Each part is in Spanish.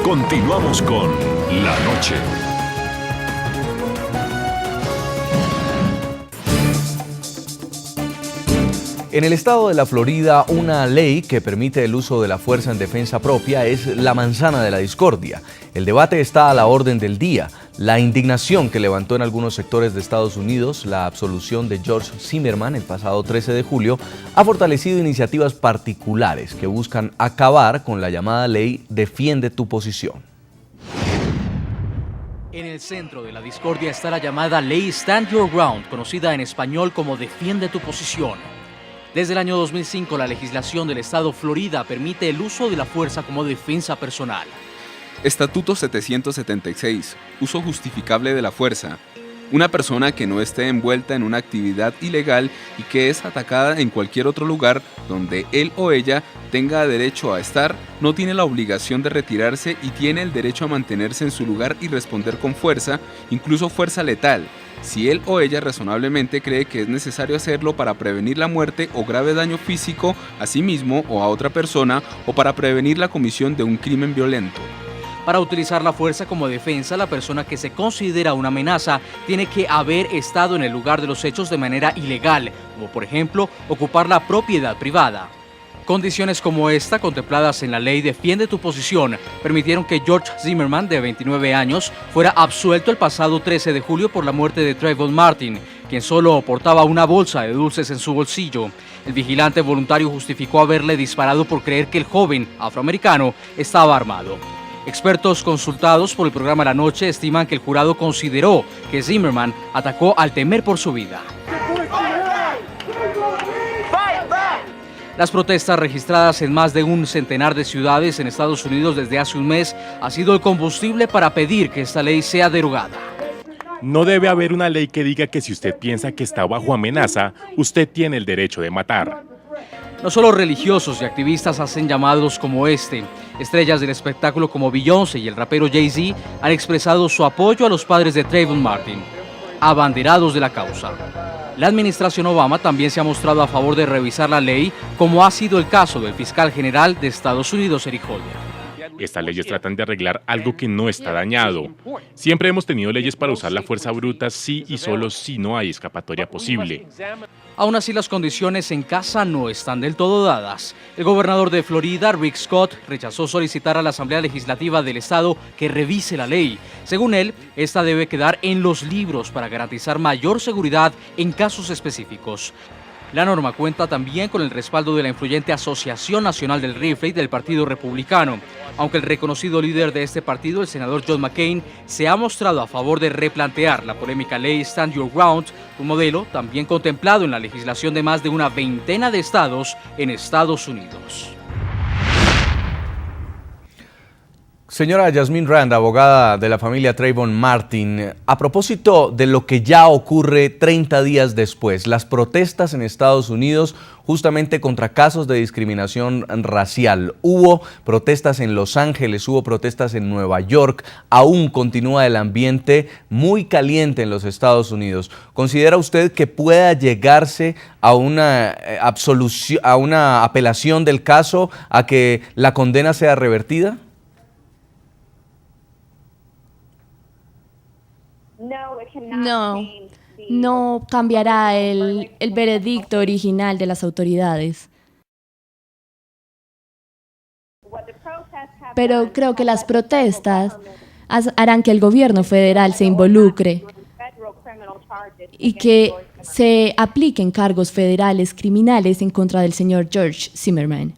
Continuamos con La Noche. En el estado de la Florida, una ley que permite el uso de la fuerza en defensa propia es la manzana de la discordia. El debate está a la orden del día. La indignación que levantó en algunos sectores de Estados Unidos la absolución de George Zimmerman el pasado 13 de julio ha fortalecido iniciativas particulares que buscan acabar con la llamada ley Defiende tu posición. En el centro de la discordia está la llamada ley Stand Your Ground, conocida en español como Defiende tu posición. Desde el año 2005, la legislación del estado Florida permite el uso de la fuerza como defensa personal. Estatuto 776. Uso justificable de la fuerza. Una persona que no esté envuelta en una actividad ilegal y que es atacada en cualquier otro lugar donde él o ella tenga derecho a estar, no tiene la obligación de retirarse y tiene el derecho a mantenerse en su lugar y responder con fuerza, incluso fuerza letal, si él o ella razonablemente cree que es necesario hacerlo para prevenir la muerte o grave daño físico a sí mismo o a otra persona o para prevenir la comisión de un crimen violento. Para utilizar la fuerza como defensa, la persona que se considera una amenaza tiene que haber estado en el lugar de los hechos de manera ilegal, como por ejemplo ocupar la propiedad privada. Condiciones como esta, contempladas en la ley Defiende tu posición, permitieron que George Zimmerman, de 29 años, fuera absuelto el pasado 13 de julio por la muerte de Trayvon Martin, quien solo portaba una bolsa de dulces en su bolsillo. El vigilante voluntario justificó haberle disparado por creer que el joven afroamericano estaba armado. Expertos consultados por el programa La Noche estiman que el jurado consideró que Zimmerman atacó al temer por su vida. Las protestas registradas en más de un centenar de ciudades en Estados Unidos desde hace un mes ha sido el combustible para pedir que esta ley sea derogada. No debe haber una ley que diga que si usted piensa que está bajo amenaza, usted tiene el derecho de matar. No solo religiosos y activistas hacen llamados como este. Estrellas del espectáculo como Beyoncé y el rapero Jay-Z han expresado su apoyo a los padres de Trayvon Martin, abanderados de la causa. La administración Obama también se ha mostrado a favor de revisar la ley, como ha sido el caso del fiscal general de Estados Unidos, Eric Holder. Estas leyes tratan de arreglar algo que no está dañado. Siempre hemos tenido leyes para usar la fuerza bruta si y solo si no hay escapatoria posible. Aún así, las condiciones en casa no están del todo dadas. El gobernador de Florida, Rick Scott, rechazó solicitar a la Asamblea Legislativa del estado que revise la ley. Según él, esta debe quedar en los libros para garantizar mayor seguridad en casos específicos. La norma cuenta también con el respaldo de la influyente Asociación Nacional del Rifle y del Partido Republicano. Aunque el reconocido líder de este partido, el senador John McCain, se ha mostrado a favor de replantear la polémica ley Stand Your Ground, un modelo también contemplado en la legislación de más de una veintena de estados en Estados Unidos. Señora Yasmín Rand, abogada de la familia Trayvon Martin, a propósito de lo que ya ocurre 30 días después, las protestas en Estados Unidos justamente contra casos de discriminación racial. Hubo protestas en Los Ángeles, hubo protestas en Nueva York, aún continúa el ambiente muy caliente en los Estados Unidos. ¿Considera usted que pueda llegarse a una absolución, a una apelación del caso, a que la condena sea revertida? No cambiará el veredicto original de las autoridades. Pero creo que las protestas harán que el gobierno federal se involucre y que se apliquen cargos federales criminales en contra del señor George Zimmerman.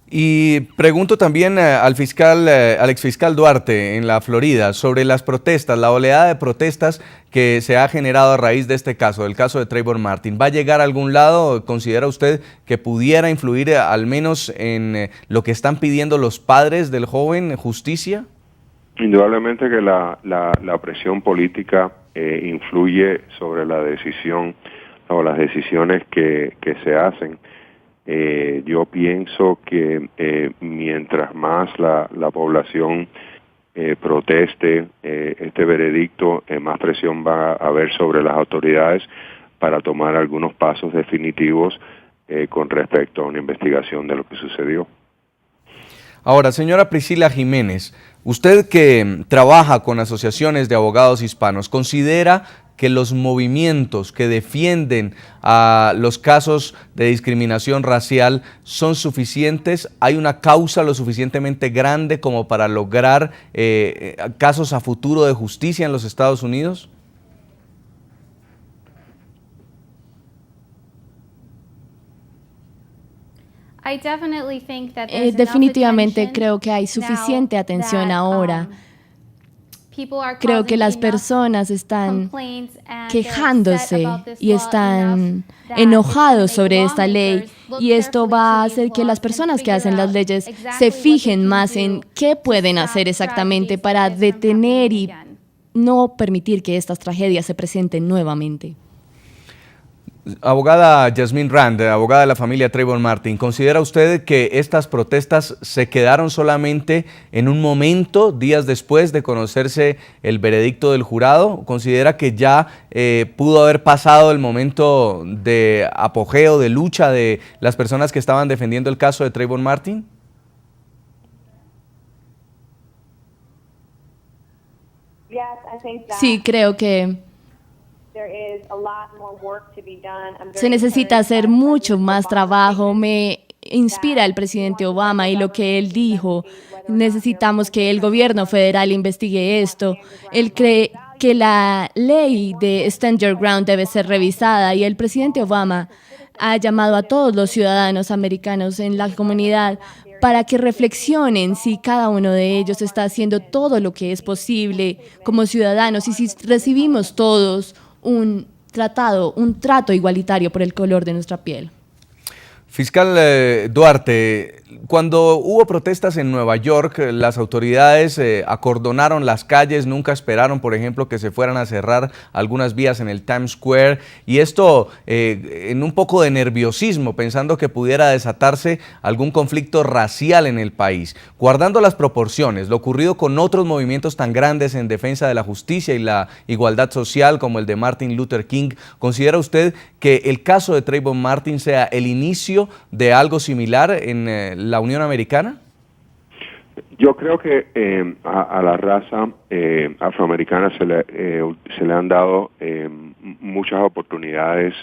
Y pregunto también al exfiscal Duarte en la Florida sobre las protestas, la oleada de protestas que se ha generado a raíz de este caso, del caso de Trayvon Martin. ¿Va a llegar a algún lado? ¿Considera usted que pudiera influir al menos en lo que están pidiendo los padres del joven, justicia? Indudablemente que la presión política influye sobre la decisión o las decisiones que se hacen. Yo pienso que mientras más la población proteste este veredicto, más presión va a haber sobre las autoridades para tomar algunos pasos definitivos con respecto a una investigación de lo que sucedió. Ahora, señora Priscila Jiménez, usted que trabaja con asociaciones de abogados hispanos, ¿considera que los movimientos que defienden a los casos de discriminación racial son suficientes? ¿Hay una causa lo suficientemente grande como para lograr casos a futuro de justicia en los Estados Unidos? Definitivamente creo que hay suficiente atención ahora. Creo que las personas están quejándose y están enojados sobre esta ley, y esto va a hacer que las personas que hacen las leyes se fijen más en qué pueden hacer exactamente para detener y no permitir que estas tragedias se presenten nuevamente. Abogada Yasmín Rand, abogada de la familia Trayvon Martin, ¿considera usted que estas protestas se quedaron solamente en un momento, días después de conocerse el veredicto del jurado? ¿Considera que ya pudo haber pasado el momento de apogeo, de lucha de las personas que estaban defendiendo el caso de Trayvon Martin? Sí, creo que se necesita hacer mucho más trabajo. Me inspira el presidente Obama y lo que él dijo. Necesitamos que el gobierno federal investigue esto. Él cree que la ley de Stand Your Ground debe ser revisada, y el presidente Obama ha llamado a todos los ciudadanos americanos en la comunidad para que reflexionen si cada uno de ellos está haciendo todo lo que es posible como ciudadanos, y si recibimos todos un trato igualitario por el color de nuestra piel. Fiscal Duarte, cuando hubo protestas en Nueva York, las autoridades acordonaron las calles, nunca esperaron, por ejemplo, que se fueran a cerrar algunas vías en el Times Square, y esto en un poco de nerviosismo, pensando que pudiera desatarse algún conflicto racial en el país. Guardando las proporciones, lo ocurrido con otros movimientos tan grandes en defensa de la justicia y la igualdad social como el de Martin Luther King, ¿considera usted que el caso de Trayvon Martin sea el inicio de algo similar en la Unión Americana? Yo creo que a la raza afroamericana se le han dado muchas oportunidades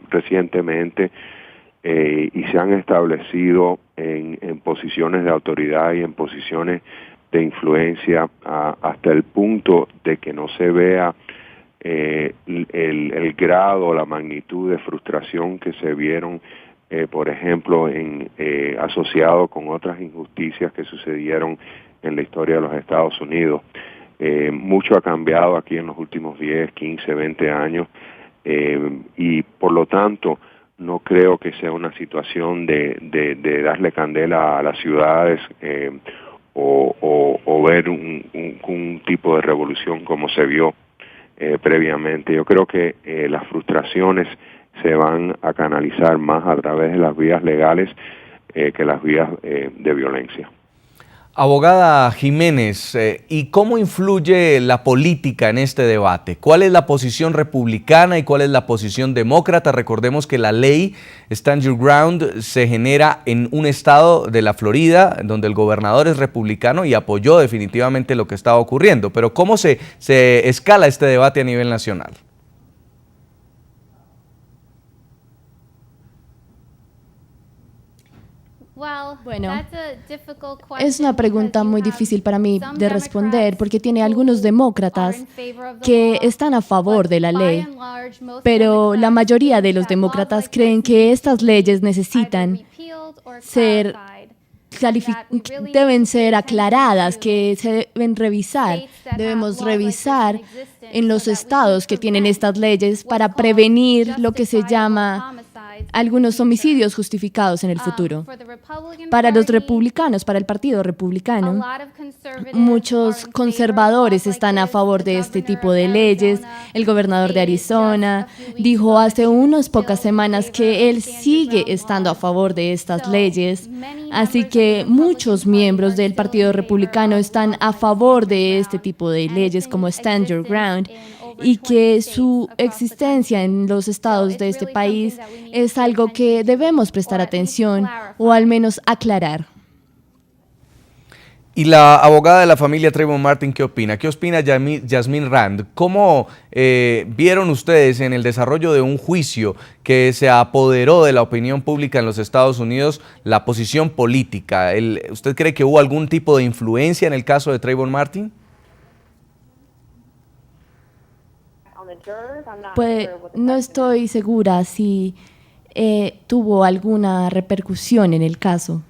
recientemente, y se han establecido en posiciones de autoridad y en posiciones de influencia hasta el punto de que no se vea el grado, la magnitud de frustración que se vieron, por ejemplo, asociado con otras injusticias que sucedieron en la historia de los Estados Unidos. Mucho ha cambiado aquí en los últimos 10, 15, 20 años, y por lo tanto no creo que sea una situación de darle candela a las ciudades o ver un tipo de revolución como se vio previamente. Yo creo que las frustraciones se van a canalizar más a través de las vías legales que las vías de violencia. Abogada Jiménez, ¿y cómo influye la política en este debate? ¿Cuál es la posición republicana y cuál es la posición demócrata? Recordemos que la ley Stand Your Ground se genera en un estado de la Florida, donde el gobernador es republicano y apoyó definitivamente lo que estaba ocurriendo. Pero ¿cómo se escala este debate a nivel nacional? Bueno, es una pregunta muy difícil para mí de responder, porque tiene algunos demócratas que están a favor de la ley, pero la mayoría de los demócratas creen que estas leyes deben ser aclaradas, que se deben revisar. Debemos revisar en los estados que tienen estas leyes para prevenir lo que se llama algunos homicidios justificados en el futuro. Para los republicanos, para el Partido Republicano, muchos conservadores están a favor de este tipo de leyes. El gobernador de Arizona dijo hace unas pocas semanas que él sigue estando a favor de estas leyes. Así que muchos miembros del Partido Republicano están a favor de este tipo de leyes como Stand Your Ground. y que su existencia en los estados de este país es algo que debemos prestar atención o al menos aclarar. Y la abogada de la familia Trayvon Martin, ¿qué opina? ¿Qué opina Yasmín Rand? ¿Cómo vieron ustedes en el desarrollo de un juicio que se apoderó de la opinión pública en los Estados Unidos la posición política? ¿Usted cree que hubo algún tipo de influencia en el caso de Trayvon Martin? Pues no estoy segura si tuvo alguna repercusión en el caso.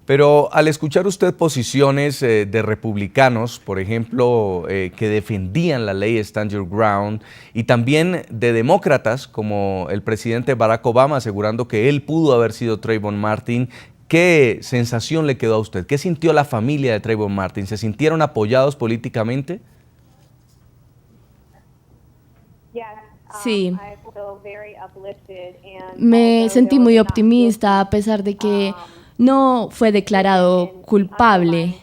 Pero al escuchar usted posiciones de republicanos, por ejemplo, que defendían la ley Stand Your Ground, y también de demócratas, como el presidente Barack Obama, asegurando que él pudo haber sido Trayvon Martin, ¿qué sensación le quedó a usted? ¿Qué sintió la familia de Trayvon Martin? ¿Se sintieron apoyados políticamente? Sí, me sentí muy optimista a pesar de que no fue declarado culpable.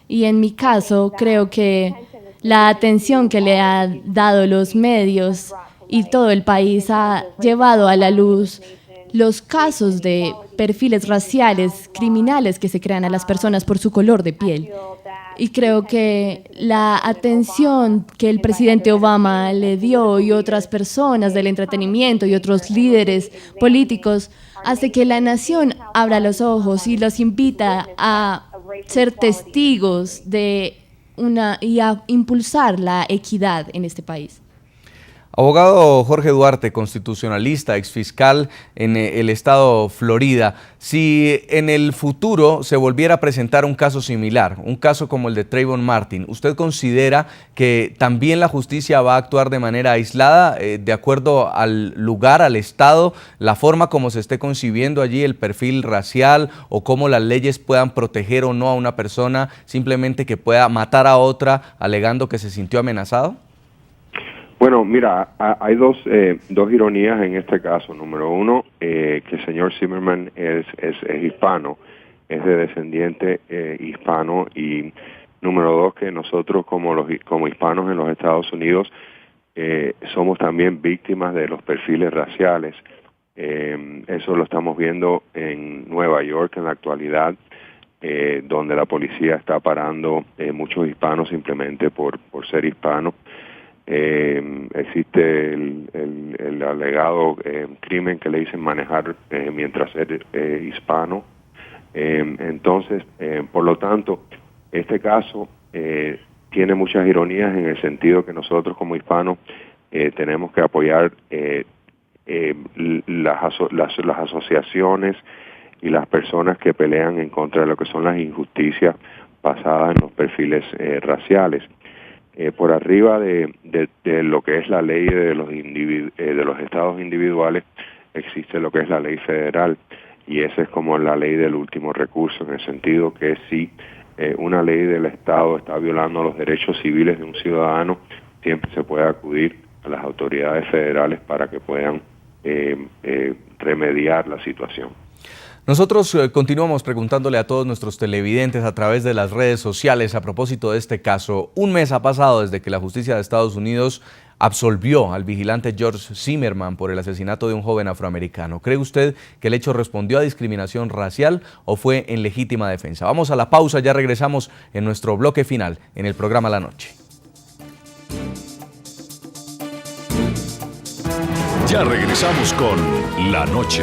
Y en mi caso, creo que la atención que le han dado los medios y todo el país ha llevado a la luz los casos de perfiles raciales, criminales que se crean a las personas por su color de piel. Y creo que la atención que el presidente Obama le dio y otras personas del entretenimiento y otros líderes políticos hace que la nación abra los ojos y los invita a ser testigos de y a impulsar la equidad en este país. Abogado Jorge Duarte, constitucionalista, exfiscal en el estado Florida, si en el futuro se volviera a presentar un caso similar, un caso como el de Trayvon Martin, ¿usted considera que también la justicia va a actuar de manera aislada, de acuerdo al lugar, al estado, la forma como se esté concibiendo allí el perfil racial o cómo las leyes puedan proteger o no a una persona simplemente que pueda matar a otra alegando que se sintió amenazado? Bueno, mira, hay dos ironías en este caso. Número uno, que el señor Zimmerman es hispano, es de descendiente hispano, y número dos, que nosotros como hispanos en los Estados Unidos somos también víctimas de los perfiles raciales. Eso lo estamos viendo en Nueva York en la actualidad, donde la policía está parando muchos hispanos simplemente por ser hispanos. Existe el alegado crimen que le dicen manejar mientras eres hispano. Entonces, por lo tanto, este caso tiene muchas ironías en el sentido que nosotros como hispanos tenemos que apoyar las asociaciones y las personas que pelean en contra de lo que son las injusticias basadas en los perfiles raciales. Por arriba de lo que es la ley de los estados individuales existe lo que es la ley federal, y esa es como la ley del último recurso, en el sentido que si una ley del estado está violando los derechos civiles de un ciudadano, siempre se puede acudir a las autoridades federales para que puedan remediar la situación. Nosotros continuamos preguntándole a todos nuestros televidentes a través de las redes sociales a propósito de este caso. Un mes ha pasado desde que la justicia de Estados Unidos absolvió al vigilante George Zimmerman por el asesinato de un joven afroamericano. ¿Cree usted que el hecho respondió a discriminación racial o fue en legítima defensa? Vamos a la pausa, ya regresamos en nuestro bloque final en el programa La Noche. Ya regresamos con La Noche.